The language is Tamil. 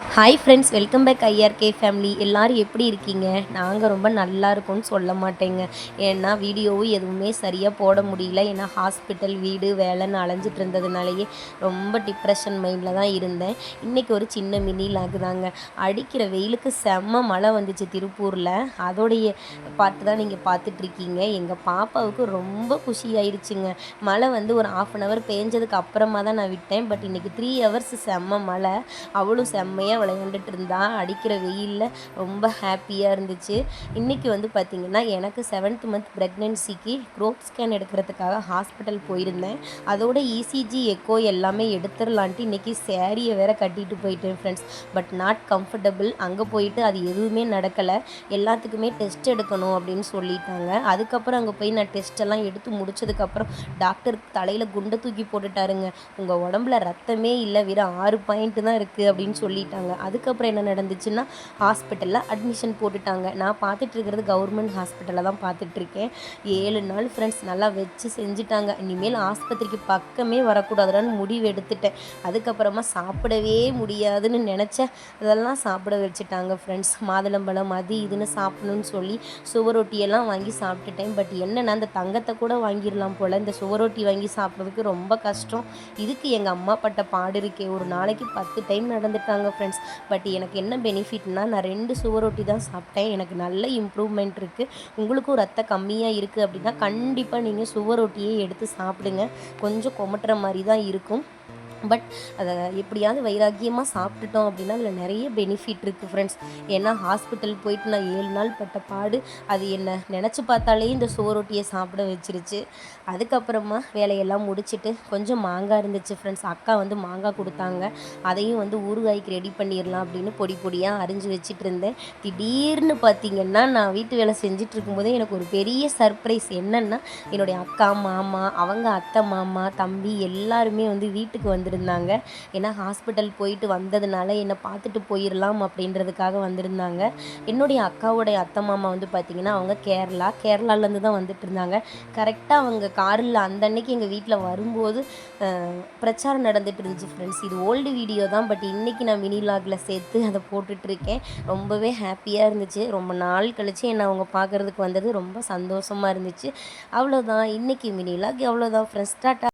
Hi friends, welcome back IRK family. எல்லோரும் எப்படி இருக்கீங்க? நாங்கள் ரொம்ப நல்லா இருக்கோம்னு சொல்ல மாட்டேங்க. ஏன்னா வீடியோவும் எதுவுமே சரியாக போட முடியல. ஏன்னா ஹாஸ்பிட்டல், வீடு, வேலைன்னு அலைஞ்சிட்டு இருந்ததுனாலேயே ரொம்ப டிப்ரெஷன் மைண்டில் தான் இருந்தேன். இன்றைக்கி ஒரு சின்ன மினி லாக் தாங்க. அடிக்கிற வெயிலுக்கு செம்ம மழை வந்துச்சு திருப்பூரில். அதோடைய பாட்டு தான் நீங்கள் பார்த்துட்ருக்கீங்க. எங்கள் பாப்பாவுக்கு ரொம்ப குஷி ஆயிடுச்சுங்க. மழை வந்து ஒரு 1/2 hour பேஞ்சதுக்கு அப்புறமா தான் நான் விட்டேன். பட் இன்றைக்கி 3 hours செம்ம மழை. அவளும் செம்மையாக விளையாண்டுட்டு இருந்தா. அடிக்கிற வெயிலில் ரொம்ப ஹாப்பியாக இருந்துச்சு. இன்றைக்கி வந்து பார்த்திங்கன்னா எனக்கு 7th month ப்ரெக்னென்சிக்கு த்ரோட் ஸ்கேன் எடுக்கிறதுக்காக ஹாஸ்பிட்டல் போயிருந்தேன். அதோட இசிஜி, எக்கோ எல்லாமே எடுத்துடலான்ட்டு இன்றைக்கி சேரீயை வேற கட்டிட்டு போயிட்டேன் ஃப்ரெண்ட்ஸ். But not comfortable. அங்கே போயிட்டு அது எதுவுமே நடக்கலை. எல்லாத்துக்குமே டெஸ்ட் எடுக்கணும் அப்படின்னு சொல்லிட்டாங்க. அதுக்கப்புறம் அங்கே போய் நான் டெஸ்ட்டெல்லாம் எடுத்து முடிச்சதுக்கப்புறம் டாக்டர் தலையில் குண்டை தூக்கி போட்டுட்டாருங்க. உங்கள் உடம்புல ரத்தமே இல்லை, வெறும் 6 பாயிண்ட் தான் இருக்குது அப்படின்னு சொல்லிட்டாங்க. அதுக்கப்புறம் என்ன நடந்துச்சுன்னா, ஹாஸ்பிட்டலில் அட்மிஷன் போட்டுட்டாங்க. நான் பார்த்துட்டு இருக்கிறது கவர்மெண்ட் ஹாஸ்பிட்டலில் தான் பார்த்துட்ருக்கேன். 7 நாள் ஃப்ரெண்ட்ஸ் நல்லா வச்சு செஞ்சுட்டாங்க. இனிமேல் ஆஸ்பத்திரிக்கு பக்கமே வரக்கூடாதுன்னு முடிவு எடுத்துட்டேன். அதுக்கப்புறமா சாப்பிடவே முடியாதுன்னு நினச்சேன், அதெல்லாம் சாப்பிட வச்சுட்டாங்க ஃப்ரெண்ட்ஸ். மாதுளம்பழம் அது இதுன்னு சாப்பிடணும்னு சொல்லி சுவரொட்டியெல்லாம் வாங்கி சாப்பிட்டுட்டேன். பட் என்னென்னா, அந்த தங்கத்தை கூட வாங்கிடலாம் போல், இந்த சுவரொட்டி வாங்கி சாப்பிட்றதுக்கு ரொம்ப கஷ்டம். இதுக்கு எங்கள் அம்மா பட்ட பாடு இருக்கே. ஒரு நாளைக்கு 10 டைம் நடந்துட்டாங்க ஃப்ரெண்ட்ஸ். பட் எனக்கு என்ன பெனிஃபிட்னால், நான் 2 சுவரொட்டி தான் சாப்பிட்டேன். எனக்கு நல்ல இம்ப்ரூவ்மெண்ட் இருக்குது. உங்களுக்கும் ரத்தம் கம்மியாக இருக்குது அப்படின்னா கண்டிப்பாக நீங்கள் சுவரொட்டியே எடுத்து சாப்பிடுங்க. கொஞ்சம் கொமட்டுற மாதிரி தான் இருக்கும். பட் அதை எப்படியாவது வைராக்கியமாக சாப்பிட்டுட்டோம் அப்படின்னா அதில் நிறைய பெனிஃபிட் இருக்குது ஃப்ரெண்ட்ஸ். ஏன்னா ஹாஸ்பிட்டல் போயிட்டு நான் 7 நாள் பட்ட பாடு அது என்ன நினச்சி பார்த்தாலே இந்த சோரொட்டியை சாப்பிட வச்சிருச்சு. அதுக்கப்புறமா வேலையெல்லாம் முடிச்சுட்டு கொஞ்சம் மாங்காய் இருந்துச்சு ஃப்ரெண்ட்ஸ். அக்கா வந்து மாங்காய் கொடுத்தாங்க. அதையும் வந்து ஊறுகாய்க்கு ரெடி பண்ணிடலாம் அப்படின்னு பொடி பொடியாக அரிஞ்சு வச்சுட்டு இருந்தேன். திடீர்னு பார்த்திங்கன்னா, நான் வீட்டு வேலை செஞ்சுட்டு இருக்கும்போதே எனக்கு ஒரு பெரிய சர்ப்ரைஸ். என்னென்னா, என்னுடைய அக்கா, மாமா, அவங்க அத்தை, மாமா, தம்பி எல்லாருமே வந்து வீட்டுக்கு வந்துருந்தாங்க. ஏன்னா ஹாஸ்பிட்டல் போயிட்டு வந்ததுனால என்னை பார்த்துட்டு போயிடலாம் அப்படின்றதுக்காக வந்திருந்தாங்க. என்னுடைய அக்காவோடைய அத்தை மாமா வந்து பார்த்திங்கன்னா, அவங்க கேரளாலேருந்து தான் வந்துட்டு இருந்தாங்க. கரெக்டாக அவங்க காரில் அந்த அன்னைக்கு எங்கள் வீட்டில் வரும்போது பிரச்சாரம் நடந்துட்டு இருந்துச்சு ஃப்ரெண்ட்ஸ். இது ஓல்டு வீடியோ தான், பட் இன்றைக்கி நான் மினி லாகில் சேர்த்து அதை போட்டுட்ருக்கேன். ரொம்பவே ஹாப்பியாக இருந்துச்சு. ரொம்ப நாள் கழித்து என்னை அவங்க பார்க்குறதுக்கு வந்தது ரொம்ப சந்தோஷமாக இருந்துச்சு. அவ்வளோதான் இன்றைக்கி மினி லாக். அவ்வளோதான் ஃப்ரெண்ட்ஸ். டாட்டா.